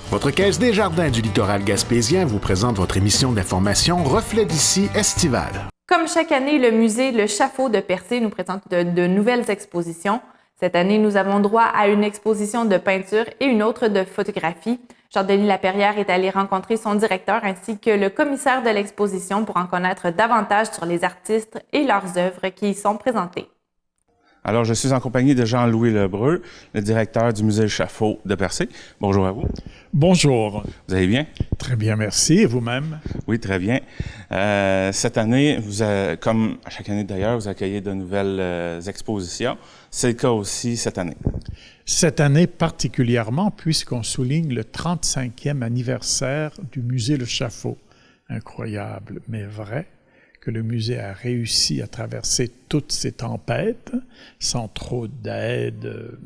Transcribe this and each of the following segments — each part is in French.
Votre Caisse des Jardins du littoral gaspésien vous présente votre émission d'information Reflet d'ici estivale. Comme chaque année, le musée Le Chaffault de Percé nous présente de nouvelles expositions. Cette année, nous avons droit à une exposition de peinture et une autre de photographie. Jean-Denis Laperrière est allé rencontrer son directeur ainsi que le commissaire de l'exposition pour en connaître davantage sur les artistes et leurs œuvres qui y sont présentées. Alors, je suis en compagnie de Jean-Louis Lebreu, le directeur du musée Le Chaffault de Percé. Bonjour à vous. Bonjour. Vous allez bien? Très bien, merci. Et vous-même? Oui, très bien. Cette année, comme à chaque année d'ailleurs, vous accueillez de nouvelles expositions. C'est le cas aussi cette année. Cette année particulièrement, puisqu'on souligne le 35e anniversaire du musée Le Chaffault. Incroyable, mais vrai, que le musée a réussi à traverser toutes ces tempêtes sans trop d'aide.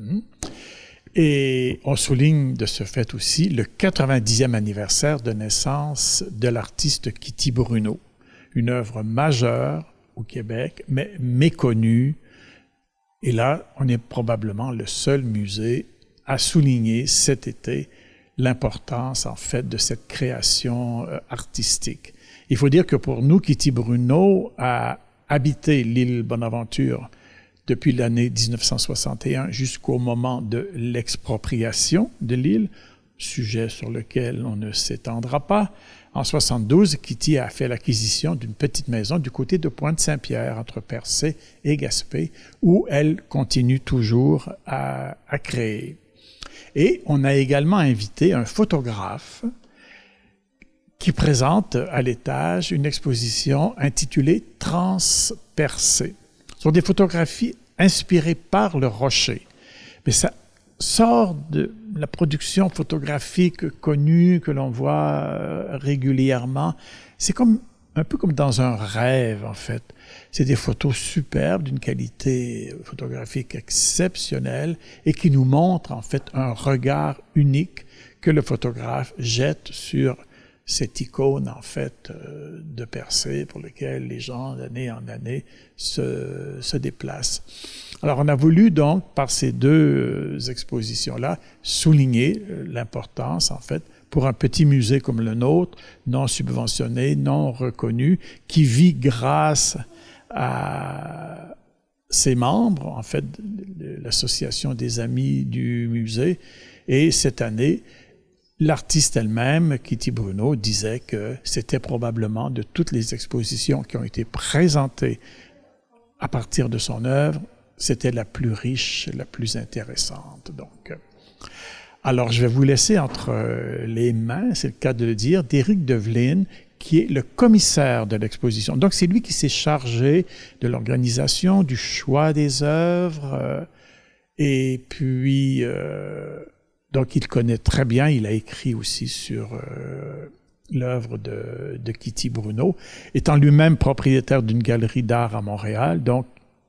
Et on souligne de ce fait aussi le 90e anniversaire de naissance de l'artiste Kitty Bruno, une œuvre majeure au Québec, mais méconnue. Et là, on est probablement le seul musée à souligner cet été l'importance, en fait, de cette création artistique. Il faut dire que pour nous, Kitty Bruno a habité l'île Bonaventure depuis l'année 1961 jusqu'au moment de l'expropriation de l'île, sujet sur lequel on ne s'étendra pas. En 1972, Kitty a fait l'acquisition d'une petite maison du côté de Pointe-Saint-Pierre, entre Percé et Gaspé, où elle continue toujours à créer. Et on a également invité un photographe qui présente à l'étage une exposition intitulée Transpercé. Ce sont des photographies inspirées par le rocher. Mais ça sort de la production photographique connue que l'on voit régulièrement. C'est un peu comme dans un rêve, en fait. C'est des photos superbes, d'une qualité photographique exceptionnelle et qui nous montrent, en fait, un regard unique que le photographe jette sur cette icône, en fait, de Percé pour lequel les gens, d'année en année, se déplacent. Alors, on a voulu, donc, par ces deux expositions-là, souligner l'importance, en fait, pour un petit musée comme le nôtre, non subventionné, non reconnu, qui vit grâce à ses membres, en fait, l'association des amis du musée. Et cette année, l'artiste elle-même, Kitty Bruno, disait que c'était probablement de toutes les expositions qui ont été présentées à partir de son œuvre, c'était la plus riche, la plus intéressante. Donc, alors, je vais vous laisser entre les mains, c'est le cas de le dire, d'Éric Develine, qui est le commissaire de l'exposition. Donc, c'est lui qui s'est chargé de l'organisation, du choix des œuvres, et puis... donc, il connaît très bien, il a écrit aussi sur l'œuvre de Kitty Bruno, étant lui-même propriétaire d'une galerie d'art à Montréal. Donc,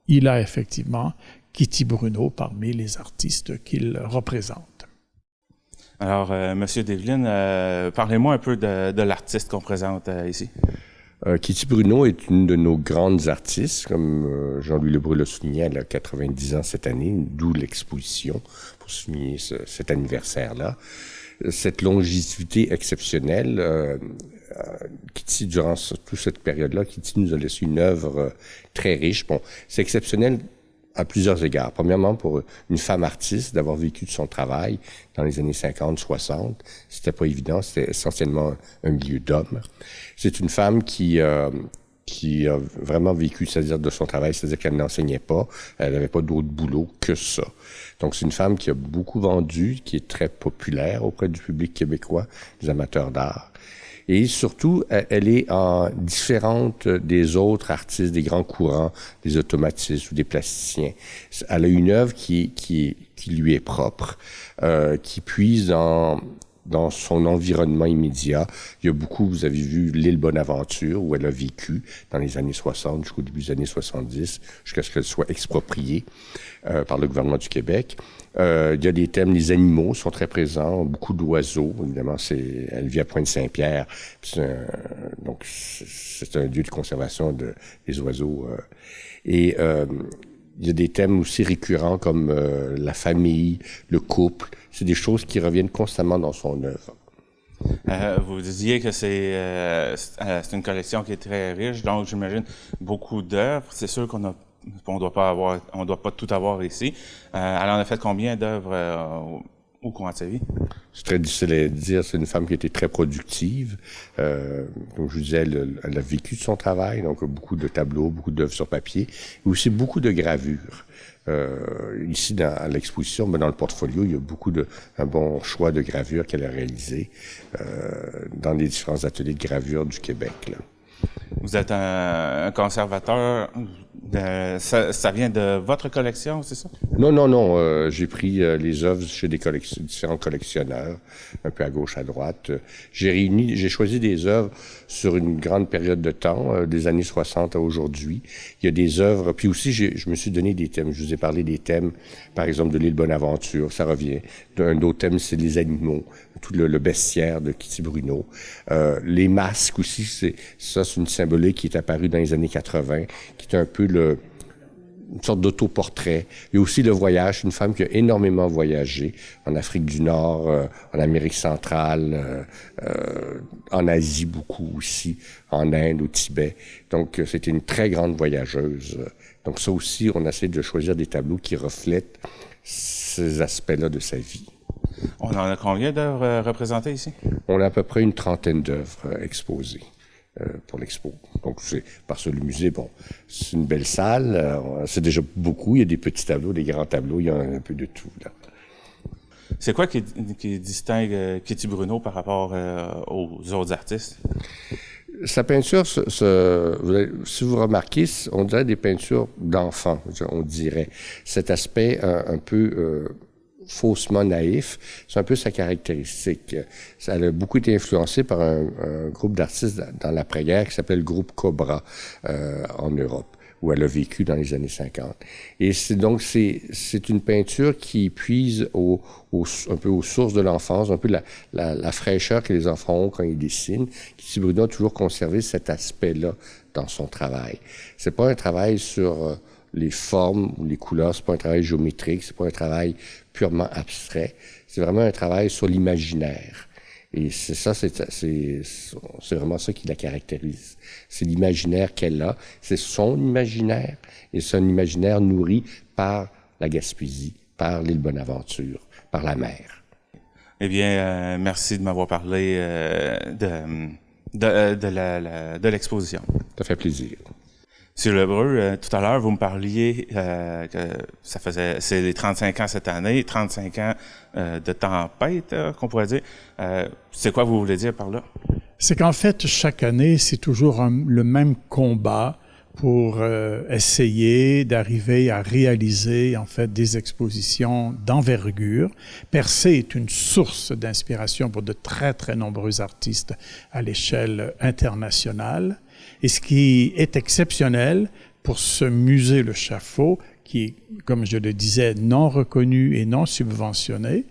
il a effectivement Kitty Bruno parmi les artistes qu'il représente. Alors, Monsieur Develine, parlez-moi un peu de l'artiste qu'on présente ici. Kitty Bruno est une de nos grandes artistes, comme Jean-Louis Lebreu l'a souligné, elle a 90 ans cette année, d'où l'exposition pour souligner cet anniversaire-là. Cette longévité exceptionnelle, Kitty, durant toute cette période-là, Kitty nous a laissé une œuvre très riche. Bon, c'est exceptionnel à plusieurs égards. Premièrement, pour une femme artiste, d'avoir vécu de son travail dans les années 50, 60, c'était pas évident, c'était essentiellement un milieu d'hommes. C'est une femme qui a vraiment vécu, c'est-à-dire de son travail, c'est-à-dire qu'elle n'enseignait pas, elle n'avait pas d'autre boulot que ça. Donc, c'est une femme qui a beaucoup vendu, qui est très populaire auprès du public québécois, des amateurs d'art. Et surtout, elle est différente des autres artistes, des grands courants, des automatistes ou des plasticiens. Elle a une œuvre qui lui est propre, qui puise dans son environnement immédiat. Il y a beaucoup, vous avez vu l'île Bonaventure, où elle a vécu dans les années 60 jusqu'au début des années 70, jusqu'à ce qu'elle soit expropriée par le gouvernement du Québec. Il y a des thèmes, les animaux sont très présents, beaucoup d'oiseaux, évidemment, elle vit à Pointe-Saint-Pierre, donc c'est un lieu de conservation des oiseaux. Et il y a des thèmes aussi récurrents comme la famille, le couple. C'est des choses qui reviennent constamment dans son œuvre. Vous disiez que c'est une collection qui est très riche, donc j'imagine beaucoup d'œuvres. C'est sûr qu'on doit pas tout avoir ici. Elle en a fait combien d'œuvres au courant de sa vie? C'est très difficile à dire. C'est une femme qui a été très productive. Comme je vous disais, elle a vécu de son travail, donc beaucoup de tableaux, beaucoup d'œuvres sur papier, et aussi beaucoup de gravures. Ici, à l'exposition, dans le portfolio, il y a un bon choix de gravures qu'elle a réalisé dans les différents ateliers de gravure du Québec, là. Vous êtes un conservateur. Ça vient de votre collection, c'est ça? Non. J'ai pris les œuvres chez différents collectionneurs, un peu à gauche, à droite. J'ai choisi des œuvres sur une grande période de temps, des années 60 à aujourd'hui. Il y a des œuvres, puis aussi je me suis donné des thèmes. Je vous ai parlé des thèmes, par exemple, de l'île Bonaventure, ça revient. Un autre thème, c'est les animaux, tout le bestiaire de Kitty Bruno. Les masques aussi, c'est une symbolique qui est apparue dans les années 80, qui est un peu une sorte d'autoportrait. Il y a aussi le voyage, une femme qui a énormément voyagé en Afrique du Nord, en Amérique centrale, en Asie beaucoup aussi, en Inde, au Tibet. Donc, c'était une très grande voyageuse. Donc, ça aussi, on essaie de choisir des tableaux qui reflètent ces aspects-là de sa vie. On en a combien d'œuvres représentées ici? On a à peu près une trentaine d'œuvres exposées pour l'expo. Donc, parce que le musée, c'est une belle salle, c'est déjà beaucoup. Il y a des petits tableaux, des grands tableaux, il y a un peu de tout, là. C'est quoi qui distingue Kitty Bruno par rapport aux autres artistes? Sa peinture, si vous remarquez, on dirait des peintures d'enfants, on dirait. Cet aspect un peu faussement naïf, c'est un peu sa caractéristique. Ça a beaucoup été influencé par un groupe d'artistes dans l'après-guerre qui s'appelle le groupe Cobra en Europe, où elle a vécu dans les années 50. Et c'est une peinture qui puise un peu aux sources de l'enfance, un peu la fraîcheur que les enfants ont quand ils dessinent. Kitty Bruno a toujours conservé cet aspect-là dans son travail. C'est pas un travail sur les formes ou les couleurs, c'est pas un travail géométrique, c'est pas un travail purement abstrait, c'est vraiment un travail sur l'imaginaire. Et c'est vraiment ça qui la caractérise. C'est l'imaginaire qu'elle a, c'est son imaginaire, et c'est un imaginaire nourri par la Gaspésie, par l'île Bonaventure, par la mer. Eh bien, merci de m'avoir parlé de l'exposition. Ça fait plaisir. Monsieur Lebreu, tout à l'heure, vous me parliez que c'est les 35 ans cette année, 35 ans de tempête, qu'on pourrait dire. C'est quoi vous voulez dire par là? C'est qu'en fait, chaque année, c'est toujours le même combat pour essayer d'arriver à réaliser en fait des expositions d'envergure. Percé est une source d'inspiration pour de très, très nombreux artistes à l'échelle internationale. Et ce qui est exceptionnel pour ce musée Le Chaffault, qui est, comme je le disais, non reconnu et non subventionné,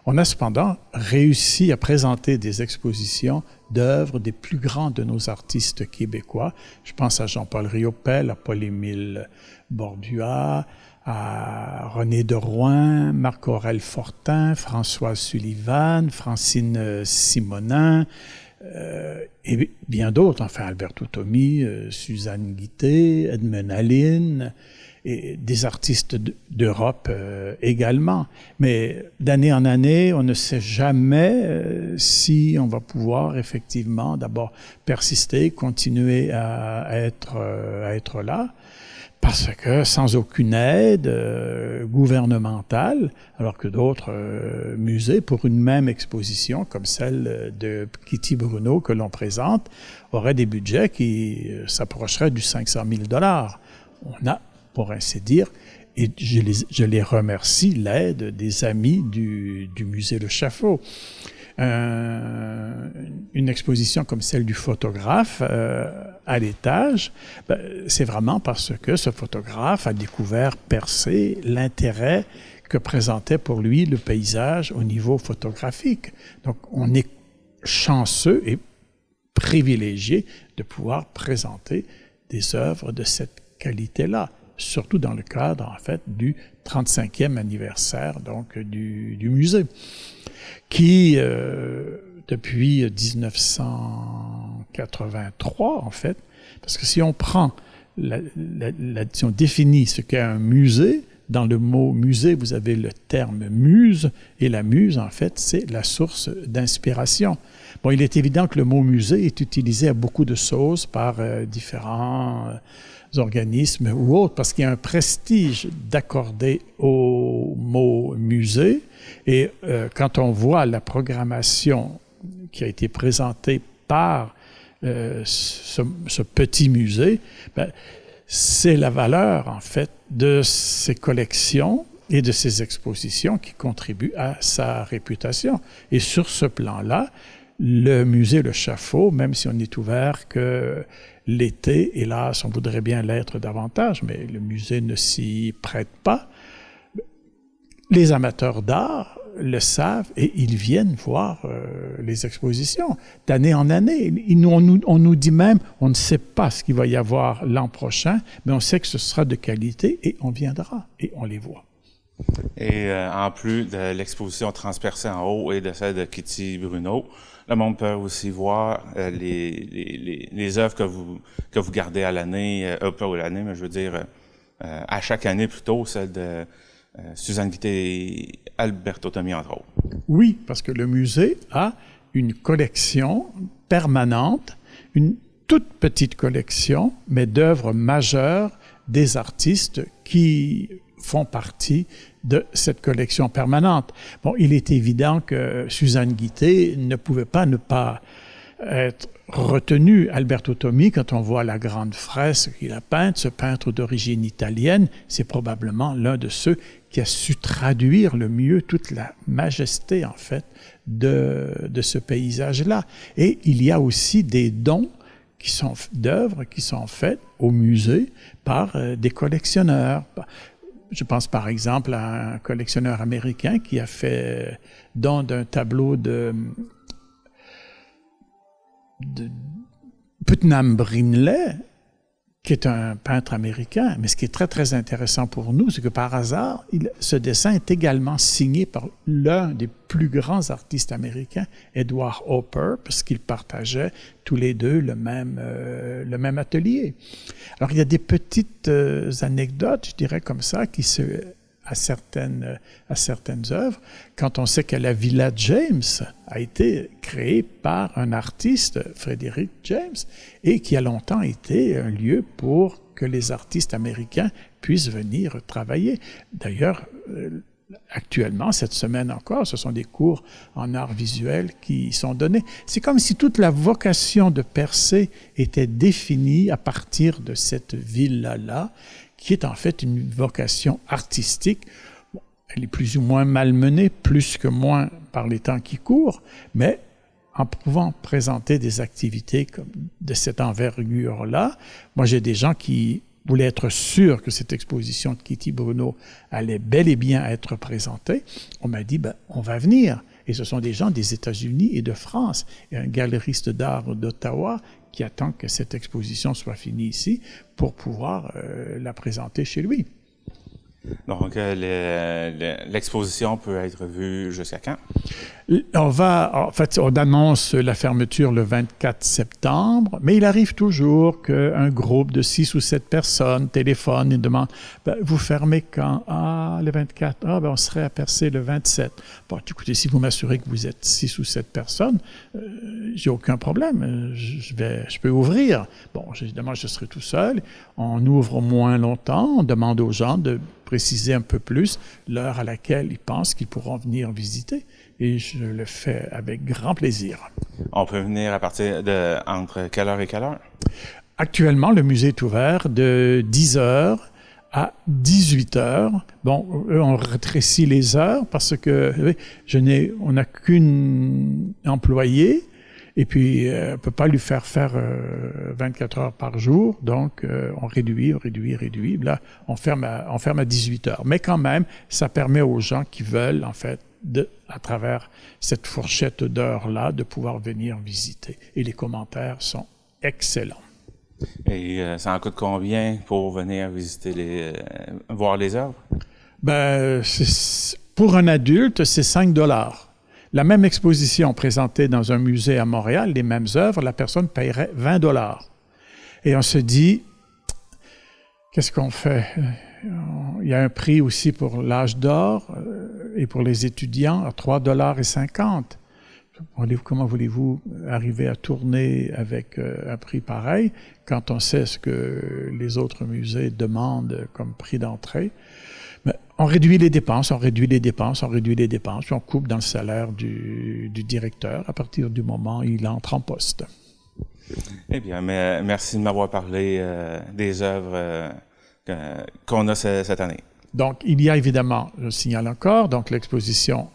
on a cependant réussi à présenter des expositions d'œuvres des plus grands de nos artistes québécois. Je pense à Jean-Paul Riopelle, à Paul-Émile Bordua, à René de Rouen, Marc-Aurèle Fortin, François Sullivan, Francine Simonin, et bien d'autres, enfin Alberto Tommy, Suzanne Guité, Edmund Allin, et des artistes d'Europe également. Mais d'année en année, on ne sait jamais si on va pouvoir effectivement d'abord persister, continuer à être là, parce que sans aucune aide gouvernementale, alors que d'autres musées, pour une même exposition comme celle de Kitty Bruno que l'on présente, auraient des budgets qui s'approcheraient du 500 000 $. On a, pour ainsi dire, et je les remercie, l'aide des amis du musée Le Chaffault. Une exposition comme celle du photographe à l'étage, c'est vraiment parce que ce photographe a découvert Percé l'intérêt que présentait pour lui le paysage au niveau photographique. Donc, on est chanceux et privilégié de pouvoir présenter des œuvres de cette qualité-là. surtout dans le cadre, en fait, du 35e anniversaire, donc, du musée, qui, depuis 1983, en fait, parce que si on prend, si on définit ce qu'est un musée, dans le mot musée, vous avez le terme muse, et la muse, en fait, c'est la source d'inspiration. Bon, il est évident que le mot musée est utilisé à beaucoup de choses par différents organismes ou autres, parce qu'il y a un prestige d'accorder au mot musée, et quand on voit la programmation qui a été présentée par ce petit musée, ben, c'est la valeur, en fait, de ces collections et de ces expositions qui contribuent à sa réputation. Et sur ce plan-là, le musée Le Chaffault, même si on n'est ouvert que l'été, hélas, on voudrait bien l'être davantage, mais le musée ne s'y prête pas, les amateurs d'art le savent et ils viennent voir les expositions d'année en année. On nous dit même, on ne sait pas ce qu'il va y avoir l'an prochain, mais on sait que ce sera de qualité et on viendra et on les voit. Et en plus de l'exposition transpercée en haut et de celle de Kitty Bruno, le monde peut aussi voir les œuvres que vous gardez à l'année, pas à l'année, mais je veux dire à chaque année plutôt, celle de Suzanne Guitté et Alberto Tommi, entre autres. Oui, parce que le musée a une collection permanente, une toute petite collection, mais d'œuvres majeures des artistes qui font partie de cette collection permanente. Bon, il est évident que Suzanne Guitté ne pouvait pas ne pas être retenue. Alberto Tommi, quand on voit la grande fresque qu'il a peinte, ce peintre d'origine italienne, c'est probablement l'un de ceux qui a su traduire le mieux toute la majesté, en fait, de ce paysage-là. Et il y a aussi des dons d'œuvres qui sont faites au musée par des collectionneurs. Je pense par exemple à un collectionneur américain qui a fait don d'un tableau de Putnam Brimley, qui est un peintre américain. Mais ce qui est très, très intéressant pour nous, c'est que par hasard, ce dessin est également signé par l'un des plus grands artistes américains, Edward Hopper, parce qu'ils partageaient tous les deux le même atelier. Alors, il y a des petites anecdotes, je dirais comme ça, à certaines œuvres, quand on sait que la Villa James a été créée par un artiste, Frederick James, et qui a longtemps été un lieu pour que les artistes américains puissent venir travailler. D'ailleurs, actuellement, cette semaine encore, ce sont des cours en art visuel qui sont donnés. C'est comme si toute la vocation de Percé était définie à partir de cette villa-là, qui est en fait une vocation artistique. Bon, elle est plus ou moins malmenée, plus que moins par les temps qui courent, mais en pouvant présenter des activités comme de cette envergure-là, moi j'ai des gens qui voulaient être sûrs que cette exposition de Kitty Bruno allait bel et bien être présentée. On m'a dit, on va venir. Et ce sont des gens des États-Unis et de France. Et un galeriste d'art d'Ottawa qui attend que cette exposition soit finie ici pour pouvoir la présenter chez lui. Donc, l'exposition peut être vue jusqu'à quand? On annonce la fermeture le 24 septembre, mais il arrive toujours qu'un groupe de 6 ou 7 personnes téléphone et demande « Vous fermez quand? » « Ah, le 24. Ah, on serait à Percé le 27. » Bon, écoutez, si vous m'assurez que vous êtes 6 ou 7 personnes, j'ai aucun problème. Je peux ouvrir. Bon, évidemment, je serai tout seul. On ouvre moins longtemps. On demande aux gens de préciser un peu plus l'heure à laquelle ils pensent qu'ils pourront venir visiter. Et je le fais avec grand plaisir. On peut venir à partir entre quelle heure et quelle heure? N'a le musée est ouvert de 10h à 18h. Bon, on rétrécit les heures parce que on n'a qu'une employée et puis on ne peut pas lui faire 24 heures par jour. Donc, on réduit. Là, on ferme à 18h. Mais quand même, ça permet aux gens qui veulent, en fait, à travers cette fourchette d'heures-là, de pouvoir venir visiter. Et les commentaires sont excellents. Et ça en coûte combien pour venir visiter voir les œuvres? Ben, pour un adulte, c'est 5 $. La même exposition présentée dans un musée à Montréal, les mêmes œuvres, la personne paierait 20 $. Et on se dit, qu'est-ce qu'on fait? Il y a un prix aussi pour l'âge d'or et pour les étudiants à 3,50 $. Comment voulez-vous arriver à tourner avec un prix pareil quand on sait ce que les autres musées demandent comme prix d'entrée? Mais on réduit les dépenses, puis on coupe dans le salaire du directeur à partir du moment où il entre en poste. Eh bien, merci de m'avoir parlé des œuvres qu'on a cette année. Donc, il y a évidemment, je signale encore, donc l'exposition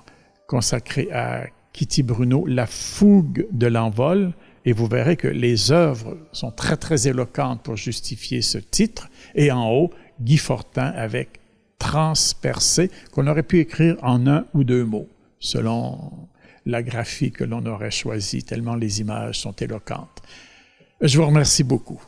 consacrée à Kitty Bruno, La fougue de l'envol, et vous verrez que les œuvres sont très, très éloquentes pour justifier ce titre. Et en haut, Guy Fortin avec Transpercé, qu'on aurait pu écrire en 1 ou 2 mots, selon la graphie que l'on aurait choisie, tellement les images sont éloquentes. Je vous remercie beaucoup.